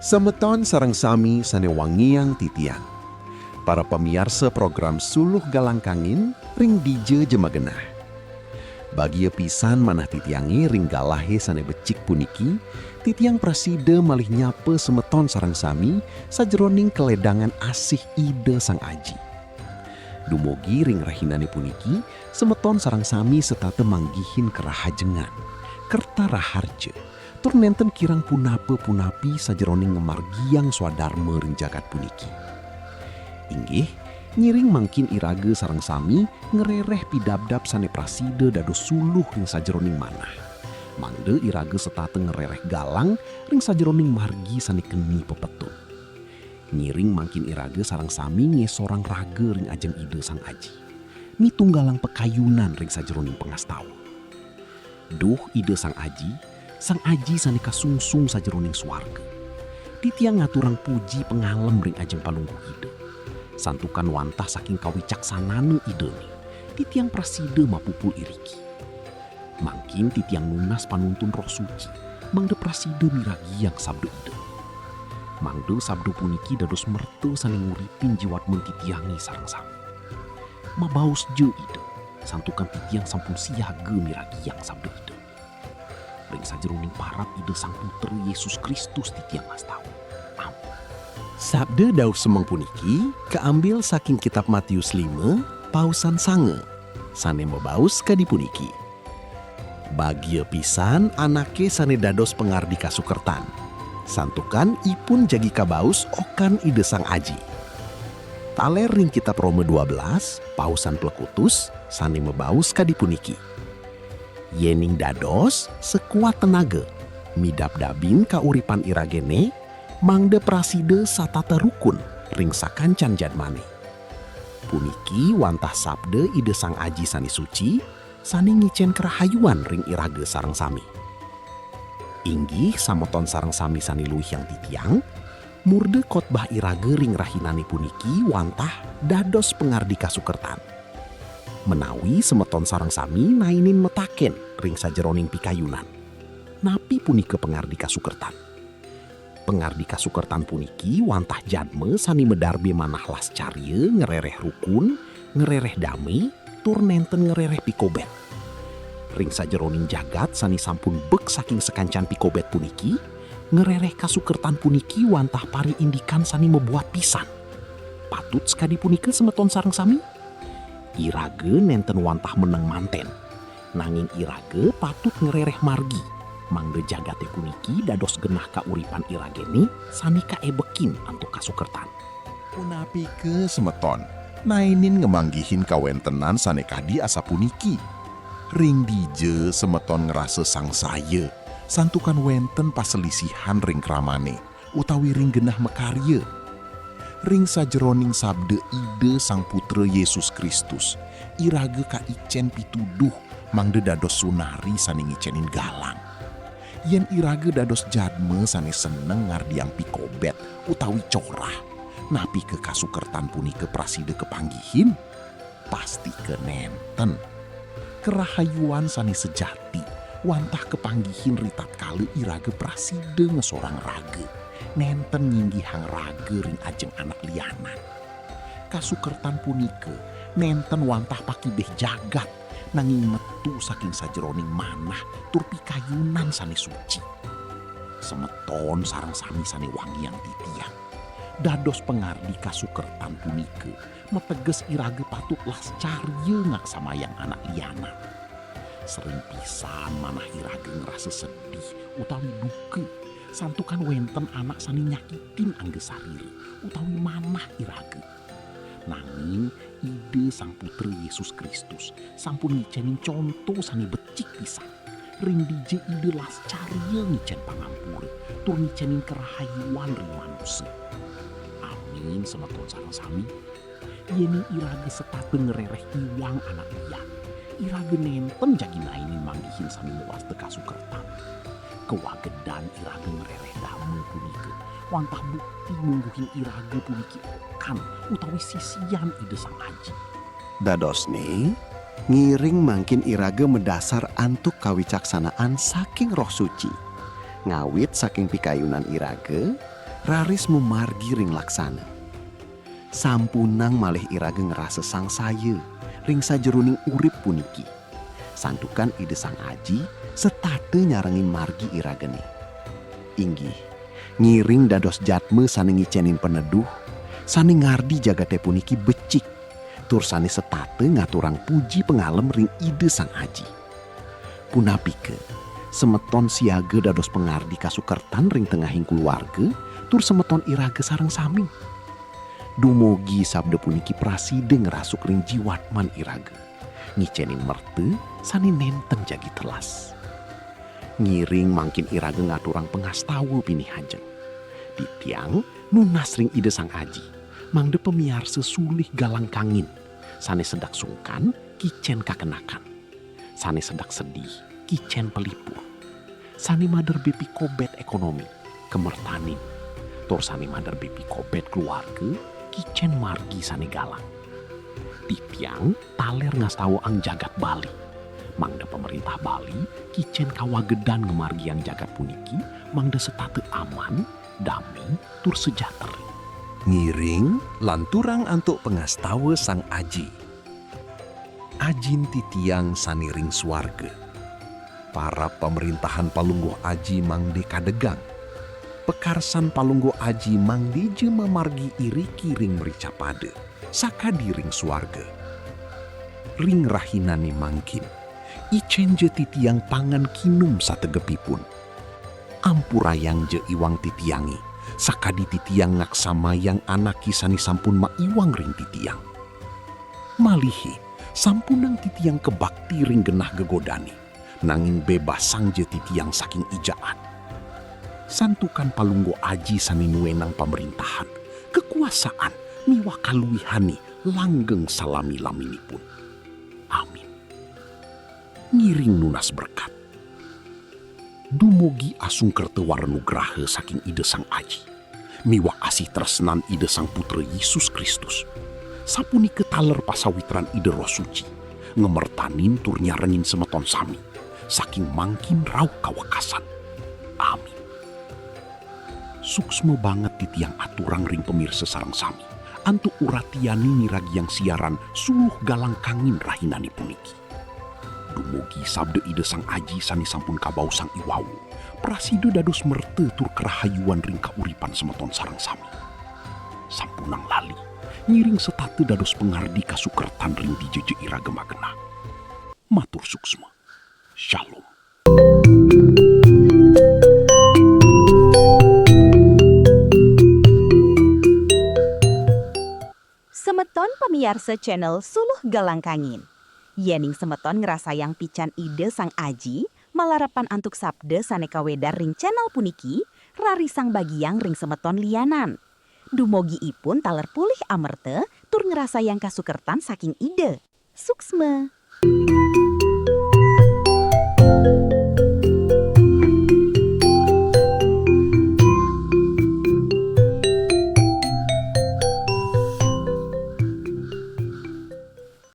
Semeton sareng sami sanewangiang titiang. Para pemiarsa program Suluh Galang Kangin ring DJ Jemagenah. Bagi pisan manah titiangi ring galahe sane becik puniki, titiang preside malih nyape semeton sareng sami sajeroning keledangan asih ide sang aji. Dumugi ring rahinane puniki, semeton sareng sami setate manggihin kerahajengan, kerta raharje. Tur nenten kirang punape-punapi sajeroning ngemargiang swadharma ring jagat puniki. Inggih, nyiring mangkin irage sareng sami ngerereh pidabdab sane praside dados suluh ring sajeroning manah. Mangde irage setate ngerereh galang ring sajeroning margi sane keni pepetun. Nyiring mangkin irage sareng sami ngesorang rage ring ajeng ide sang aji. Mitunggalang pekayunan ring sajeroning pengastawa. Duh ide sang aji sane kasungsung sajeroning swarga. Titiang ngaturang puji pengalem ring ajeng palungguh ide. Santukan wantah saking kawicaksanane idene. Titiang praside mapupul iriki. Mangkin titiang nunas panuntun roh suci. Mangde praside miragiang sabdo ide. Mangde sabdo puniki dados merte sane nguripin jiwat mentitiangi sareng sami. Mabaos je ide. Santukan titiang sampun siaga miragiang sabdo ide. Ring sajeroning parab ide sang puter Yesus Kristus titiang ngastawa. Amin. Sabda dauh semeng puniki keambil saking kitab Matius 5 pausan sange sane mabaus kadi puniki. Bagia pisan anake sane dados pengardi kasukertan. Santukan ipun jagi kabaus okan ide sang aji. Taler ring kitab Roma 12 pausan plekutus sane mabaus kadi puniki. Yening dados sekuat tenaga, midabdabin kauripan iragene, mangde praside satata rukun, ring sakancan jadmane. Puniki wantah sabde ide sang aji sani suci, sani ngicen kerahayuan ring irage sareng sami. Inggih sameton sareng sami sani luwih yang titiang, murde khotbah irage ring rahinane puniki wantah dados pengardi kasukertan. Menawi semeton sareng sami nainin metaken ring sajeroning pikayunan. Napi punike pengardi kasukertan. Pengardi kasukertan puniki wantah jadme sani medarbe manah las carye ngerereh rukun, ngerereh damai, tur nenten ngerereh pikobet. Ring sajeroning jagat sani sampun bek saking sekancan pikobet puniki, ngerereh kasukertan puniki wantah pari indikan sani membuat pisan. Patut sekadi punike semeton sareng sami? Irage nenten wantah meneng manten. Nanging irage patut ngerereh margi. Mangde jagate puniki dados genah kauripan iragene sani kaebekin antuk kasukertan. Punapi ke semeton, nainin ngemanggihin kawentenan sane kadi asa puniki. Ring dije semeton ngerasa sang saya, santukan wenten paselisihan ring kramane, utawi ring genah mekarye. Ring sajeroning sabde ide sang putra Yesus Kristus, irage ka icen pituduh mangde dados sunari sane ngicenin galang. Yen irage dados jadme sane seneng ngardiang pikobet utawi corah, napi ke kasukertan punike praside kepanggihin, pasti ke nenten. Kerahayuan sane sejati, wantah kepanggihin ritat kali irage praside ngesorang rage. Nenten nyinggihang rage ring ajeng anak lianan. Kasukertan punike nenten wantah pakibeh jagat nanging metu saking sajeroning manah tur pikayunan sane suci. Semeton sareng sami sane wangiang titiang. Dados pengardi kasukertan punike meteges irage patut las carye ngaksamayang anak lianan. Sering pisan manah irage ngerasa sedih utawi duke. Santukan wenten anak sani nyakitin angge sariri utawi manah irage. Nanging ide sang putra Yesus Kristus sampun ngicenin contoh sani becik pisan. Ring dije ide las carye ngicen pangampure tur ngicenin kerahayuan ring manusia. Amin semeton sareng sami. Yening irage setate ngerereh iwang anak lian. Irage nenten jagi nainin manggihin sani muas teka sukertan. Kewagedan irage ngerereh damu punike wantah bukti mungguhin irage puniki okan utawi sisian ide sang aji. Dadosne ngiring mangkin irage mendasar antuk kawicaksanaan saking roh suci. Ngawit saking pikayunan irage raris memargi ring laksana. Sampunang malih irage ngerasa sang saya, ring sajeruning urip puniki. Santukan ide sang aji, setate nyarengin margi iragene. Inggih, ngiring dados jatme sane ngicenin peneduh, sane ngardi jagate puniki becik, tur sane setate ngaturang puji pengalem ring ide sang aji. Punapike, semeton siaga dados pengardi kasukertan ring tengahing keluarga, tur semeton irage sareng sami. Dumugi sabda puniki praside ngerasuk ring jiwatman irage, ngicenin merte sane nenten jagi telas. Ngiring mangkin irage ngaturang pengastawa pini hajeng. Di tiang nunas ring ide sang aji, mangde pemiar sesulih galang kangin, sane sedak sungkan kicen kakenakan, sane sedak sedih kicen pelipur, sane mader bepi kobet ekonomi kemertanin, tur sane mader bepi kobet keluarga kicen margi sane galang. Di tiang taler ngastawa ang jagat Bali, mangde pemerintah Bali kicen kawagedan ngemargi yang jagat puniki, mangde setate aman, damai, tur sejahtera. Ngiring lanturang antuk pengastawa sang aji. Ajin titiang saniring swarga. Para pemerintahan palungguh aji mangde kadegang. Pekarsan palungguh aji mangde je memargi iriki ring merica pade, sakadi ring swarga. Ring rahinane mangkin, icen je titiang pangan kinum sategepipun. Ampurayang je iwang titiangi, sakadi titiang ngaksama yang anak kisani sampun ma iwang ring titiang. Malihi, sampunang titiang kebakti ring genah gegodani, nanging bebas sang je titiang saking ijaan. Santukan palunggo aji sani nuenang pemerintahan, kekuasaan, miwa kaluwihani, langgeng salami laminipun. Amin. Ngiring nunas berkat. Dumugi asung kertewar nugraha saking ide sang aji, miwa asih tresnan ide sang putra Yesus Kristus. Sapuni ketaler pasawitran ide roh suci, ngemertanin tur nyarengin semeton sami, saking mangkin rau kawakasan. Amin. Suksma banget titiang aturang ring pemirsa sarang sami, antuk uratiani niragi yang siaran suluh galang kangin rahinani puniki. Dumugi sabda ide sang aji sani sampun kabau sang iwau, prasido dados merte tur kerahayuan ring kauripan semeton sarang sami. Sampunang lali, ngiring setate dados pengardi kasukertan ring di jeje iraga magena. Matur suksma. Shalom. Semeton pemiarsa channel Suluh Galang Kangin. Yening semeton ngerasa yang pican ide sang aji, malarapan antuk sabda saneka wedar ring channel puniki, rarisang bagiang ring semeton lianan. Dumogi ipun taler pulih amerte, tur ngerasa yang kasukertan saking ide. Suksma.